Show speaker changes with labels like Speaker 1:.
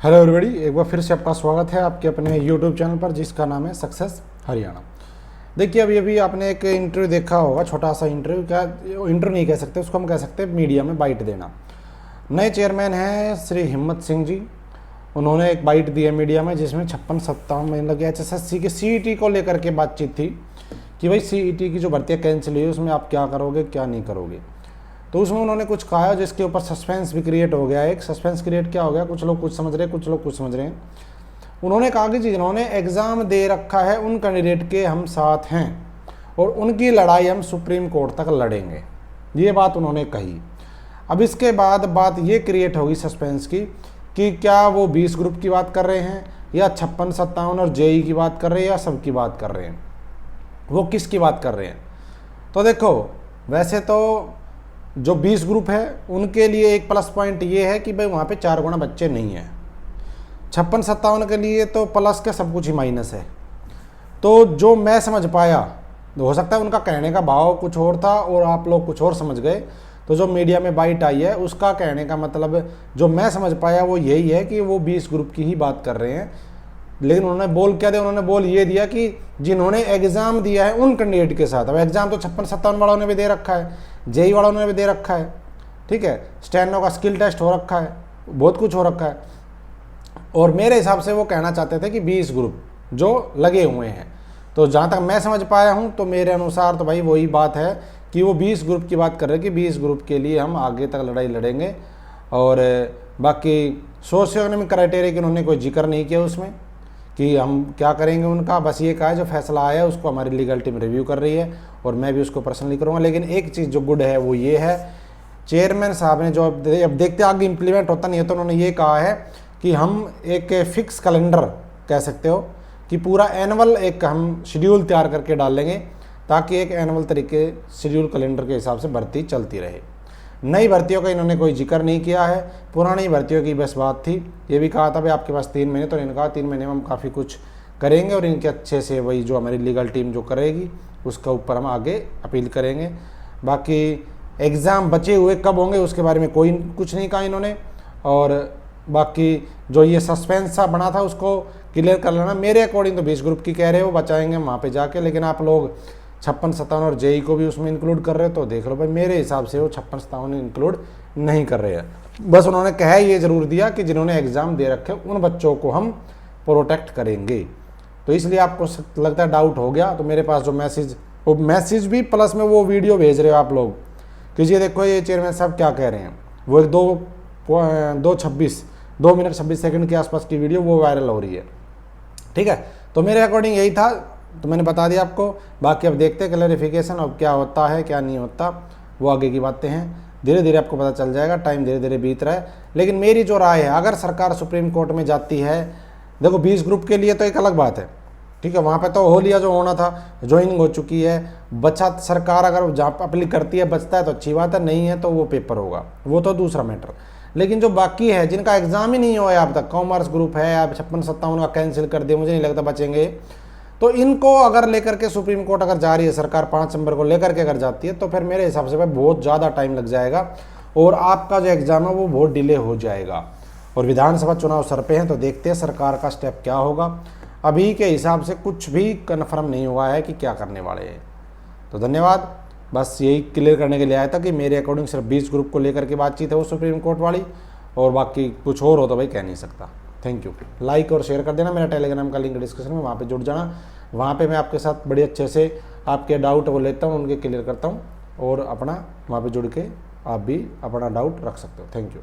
Speaker 1: Hello everybody, एक बार फिर से आपका स्वागत है आपके अपने यूट्यूब चैनल पर जिसका नाम है सक्सेस हरियाणा। देखिए, अभी आपने एक इंटरव्यू देखा होगा, छोटा सा इंटरव्यू, क्या इंटरव्यू नहीं कह सकते उसको, हम कह सकते हैं मीडिया में बाइट देना। नए चेयरमैन हैं श्री हिम्मत सिंह जी। उन्होंने एक बाइट दी है मीडिया में जिसमें 56-57 महीने लगे HSSC के CET को लेकर के बातचीत थी कि भाई CET की जो भर्तियाँ कैंसिल हुई उसमें आप क्या करोगे क्या नहीं करोगे। तो उसमें उन्होंने कुछ कहा जिसके ऊपर सस्पेंस भी क्रिएट हो गया। एक सस्पेंस क्रिएट क्या हो गया, कुछ लोग कुछ समझ रहे हैं, कुछ लोग कुछ समझ रहे हैं। उन्होंने कहा कि जिन्होंने एग्ज़ाम दे रखा है उन कैंडिडेट के हम साथ हैं और उनकी लड़ाई हम सुप्रीम कोर्ट तक लड़ेंगे, ये बात उन्होंने कही। अब इसके बाद बात ये क्रिएट होगी सस्पेंस की कि क्या वो 20 ग्रुप की बात कर रहे हैं या 56-57 और JEE की बात कर रहे हैं या सबकी बात कर रहे हैं, वो किसकी बात कर रहे हैं। तो देखो, वैसे तो जो 20 ग्रुप है उनके लिए एक प्लस पॉइंट ये है कि भाई वहाँ पे 4 गुना बच्चे नहीं हैं। 56-57 के लिए तो प्लस के सब कुछ ही माइनस है। तो जो मैं समझ पाया, हो सकता है उनका कहने का भाव कुछ और था और आप लोग कुछ और समझ गए। तो जो मीडिया में बाइट आई है उसका कहने का मतलब जो मैं समझ पाया वो यही है कि वो 20 ग्रुप की ही बात कर रहे हैं। लेकिन उन्होंने बोल क्या दिया, उन्होंने बोल ये दिया कि जिन्होंने एग्ज़ाम दिया है उन कैंडिडेट के साथ। अब एग्ज़ाम तो 56-57 वालों ने भी दे रखा है, JEE वालों ने भी दे रखा है, ठीक है, स्टेनो का स्किल टेस्ट हो रखा है, बहुत कुछ हो रखा है। और मेरे हिसाब से वो कहना चाहते थे कि 20 ग्रुप जो लगे हुए हैं। तो जहाँ तक मैं समझ पाया हूँ तो मेरे अनुसार तो भाई वही बात है कि वो 20 ग्रुप की बात कर रहे हैं कि 20 ग्रुप के लिए हम आगे तक लड़ाई लड़ेंगे। और बाकी सोशियो इकोनॉमिक क्राइटेरिया की उन्होंने कोई जिक्र नहीं किया उसमें कि हम क्या करेंगे उनका। बस ये कहा है जो फैसला आया है उसको हमारी लीगल टीम रिव्यू कर रही है और मैं भी उसको पर्सनली करूँगा। लेकिन एक चीज़ जो गुड है वो ये है, चेयरमैन साहब ने जो अब देखते आगे इम्प्लीमेंट होता नहीं है, तो उन्होंने ये कहा है कि हम एक फिक्स कैलेंडर कह सकते हो कि पूरा एनुअल एक हम शेड्यूल तैयार करके डालेंगे ताकि एक एनुअल तरीके शेड्यूल कैलेंडर के हिसाब से भर्ती चलती रहे। नई भर्तियों का इन्होंने कोई जिक्र नहीं किया है, पुरानी भर्तियों की बस बात थी। ये भी कहा था भाई आपके पास 3 महीने, तो इन्होंने कहा 3 महीने में हम काफ़ी कुछ करेंगे और इनके अच्छे से वही जो हमारी लीगल टीम जो करेगी उसका ऊपर हम आगे अपील करेंगे। बाकी एग्ज़ाम बचे हुए कब होंगे उसके बारे में कोई कुछ नहीं कहा इन्होंने। और बाकी जो ये सस्पेंस सा बना था उसको क्लियर कर लेना। मेरे अकॉर्डिंग तो 20 ग्रुप की कह रहे हो बचाएंगे वहाँ पे जाके, लेकिन आप लोग 56-57 और JEE को भी उसमें इंक्लूड कर रहे हो तो देख लो भाई, मेरे हिसाब से वो 56-57 इंक्लूड नहीं कर रहे हैं। बस उन्होंने कह ये ज़रूर दिया कि जिन्होंने एग्ज़ाम दे रखे उन बच्चों को हम प्रोटेक्ट करेंगे। तो इसलिए आपको लगता है डाउट हो गया, तो मेरे पास जो वो मैसेज भी प्लस में वो वीडियो भेज रहे हो आप लोग कि ये देखो ये चेयरमैन साहब क्या कह रहे हैं। वो एक 2 मिनट 26 सेकंड के आसपास की वीडियो वो वायरल हो रही है, ठीक है। तो मेरे अकॉर्डिंग यही था, तो मैंने बता दिया आपको। बाकी अब देखते हैं क्लैरिफिकेशन अब क्या होता है क्या नहीं होता, वो आगे की बातें हैं, धीरे धीरे आपको पता चल जाएगा। टाइम धीरे धीरे बीत रहा है। लेकिन मेरी जो राय है, अगर सरकार सुप्रीम कोर्ट में जाती है, देखो 20 ग्रुप के लिए तो एक अलग बात है, ठीक है, वहाँ पे तो हो लिया जो होना था, ज्वाइनिंग हो चुकी है। बचा सरकार अगर जहाँ अपील करती है बचता है तो अच्छी बात है, नहीं है तो वो पेपर होगा, वो तो दूसरा मैटर। लेकिन जो बाकी है जिनका एग्ज़ाम ही नहीं हुआ है अब तक, कॉमर्स ग्रुप है, आप 56-57 का कैंसिल कर दिया, मुझे नहीं लगता बचेंगे। तो इनको अगर लेकर के सुप्रीम कोर्ट अगर जा रही है सरकार, 5 नंबर को लेकर के अगर जाती है, तो फिर मेरे हिसाब से भाई बहुत ज़्यादा टाइम लग जाएगा और आपका जो एग्ज़ाम है वो बहुत डिले हो जाएगा। और विधानसभा चुनाव सर पे हैं, तो देखते हैं सरकार का स्टेप क्या होगा। अभी के हिसाब से कुछ भी कन्फर्म नहीं हुआ है कि क्या करने वाले हैं। तो धन्यवाद, बस यही क्लियर करने के लिए आया था कि मेरे अकॉर्डिंग सिर्फ 20 ग्रुप को लेकर के बातचीत है वो सुप्रीम कोर्ट वाली, और बाकी कुछ और हो तो भाई कह नहीं सकता। Thank you. लाइक और शेयर कर देना। मेरा टेलीग्राम का लिंक डिस्क्रिप्शन में, वहाँ पे जुड़ जाना। वहाँ पे मैं आपके साथ बड़े अच्छे से आपके डाउट वो लेता हूँ, उनके क्लियर करता हूँ और अपना वहाँ पे जुड़ के आप भी अपना डाउट रख सकते हो। Thank you.